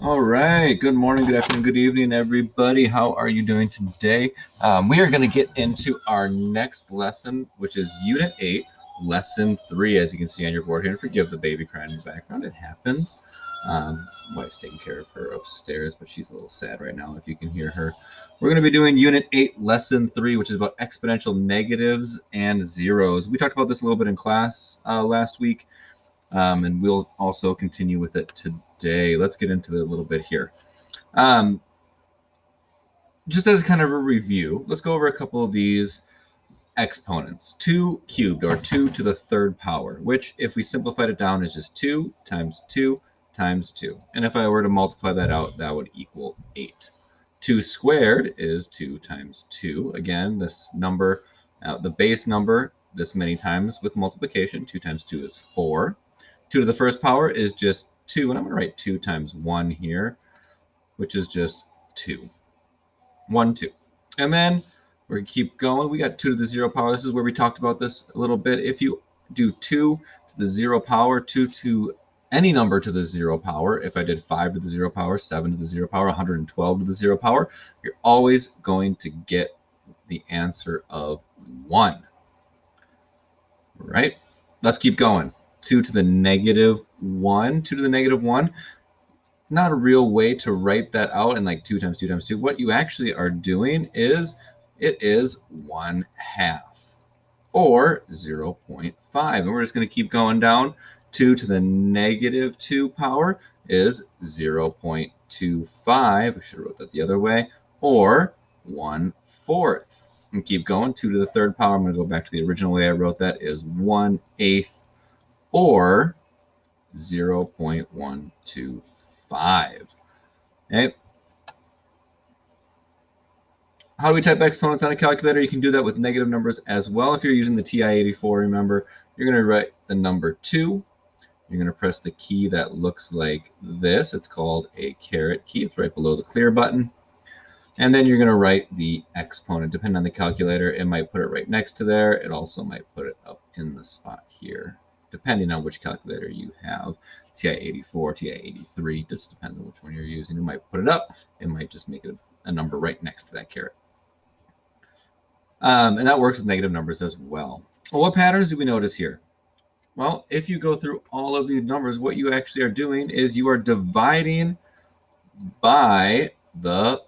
All right. Good morning, good afternoon, good evening, everybody. How are you doing today? We are going to get into our next lesson, which is Unit 8, Lesson 3, as you can see on your board here. And forgive the baby crying in the background. It happens. Wife's taking care of her upstairs, but she's a little sad right now if you can hear her. We're going to be doing Unit 8, Lesson 3, which is about exponential negatives and zeros. We talked about this a little bit in class last week. And we'll also continue with it today. Let's get into it a little bit here. Just as kind of a review, let's go over a couple of these exponents. 2 cubed, or 2 to the third power, which if we simplified it down is just 2 times 2 times 2. And if I were to multiply that out, that would equal 8. 2 squared is 2 times 2. Again, this number, the base number, this many times with multiplication. 2 times 2 is 4. 2 to the first power is just 2, and I'm going to write 2 times 1 here, which is just 2. 1, 2. And then we're going to keep going. We got 2 to the 0 power. This is where we talked about this a little bit. If you do 2 to the 0 power, 2 to any number to the 0 power, if I did 5 to the 0 power, 7 to the 0 power, 112 to the 0 power, you're always going to get the answer of 1. Right? Let's keep going. 2 to the negative 1. 2 to the negative 1. Not a real way to write that out in like 2 times 2 times 2. What you actually are doing is it is 1/2 or 0.5. And we're just going to keep going down. 2 to the negative 2 power is 0.25. I should have wrote that the other way. Or 1/4. And keep going. 2 to the third power, I'm going to go back to the original way I wrote that, is 1/8 or 0.125. Okay. How do we type exponents on a calculator? You can do that with negative numbers as well. If you're using the TI-84, remember, you're going to write the number 2. You're going to press the key that looks like this. It's called a caret key. It's right below the clear button. And then you're going to write the exponent. Depending on the calculator, it might put it right next to there. It also might put it up in the spot here, depending on which calculator you have. TI-84, TI-83, just depends on which one you're using. It might put it up. It might just make it a number right next to that caret. And that works with negative numbers as well. Well, what patterns do we notice here? Well, if you go through all of these numbers, what you actually are doing is you are dividing by the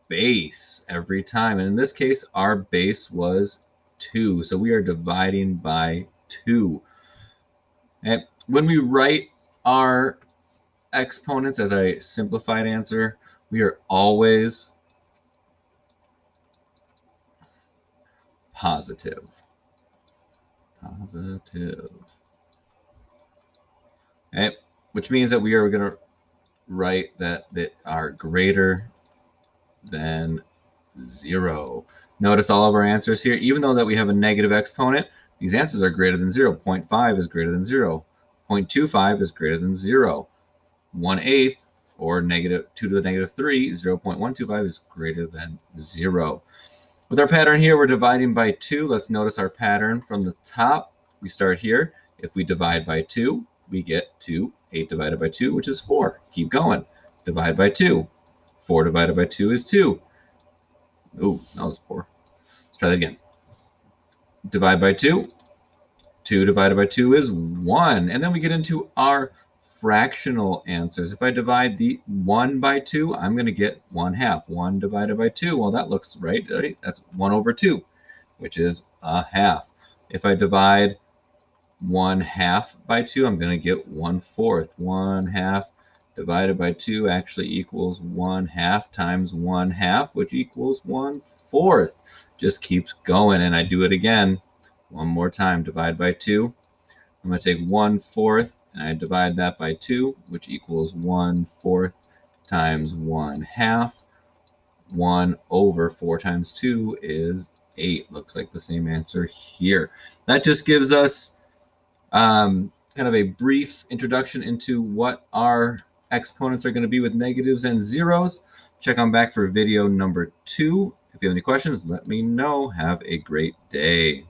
base every time. And in this case, our base was 2. So we are dividing by 2. And when we write our exponents as a simplified answer, we are always positive. Positive. Okay, which means that we are going to write that are greater than 0. Notice all of our answers here, even though that we have a negative exponent, these answers are greater than 0. 0.5 is greater than 0. 0.25 is greater than 0. 1/8 or negative 2 to the negative 3, 0.125 is greater than 0. With our pattern here, we're dividing by 2. Let's notice our pattern from the top. We start here. If we divide by 2, we get 2. 8 divided by 2, which is 4. Keep going. Divide by 2. 4 divided by 2 is 2. Ooh, that was poor. Let's try that again. Divide by 2. 2 divided by 2 is 1. And then we get into our fractional answers. If I divide the 1 by 2, I'm going to get 1/2. 1 divided by 2, well, that looks right. That's 1/2, which is 1/2. If I divide 1/2 by 2, I'm going to get 1/4. 1/2 divided by 2 actually equals 1/2 times 1/2, which equals 1/4. Just keeps going, and I do it again. One more time. Divide by 2. I'm going to take 1/4 and I divide that by 2, which equals 1/4 times 1/2. 1/4 times 2 is 8. Looks like the same answer here. That just gives us kind of a brief introduction into what our exponents are going to be with negatives and zeros. Check on back for video number 2. If you have any questions, let me know. Have a great day.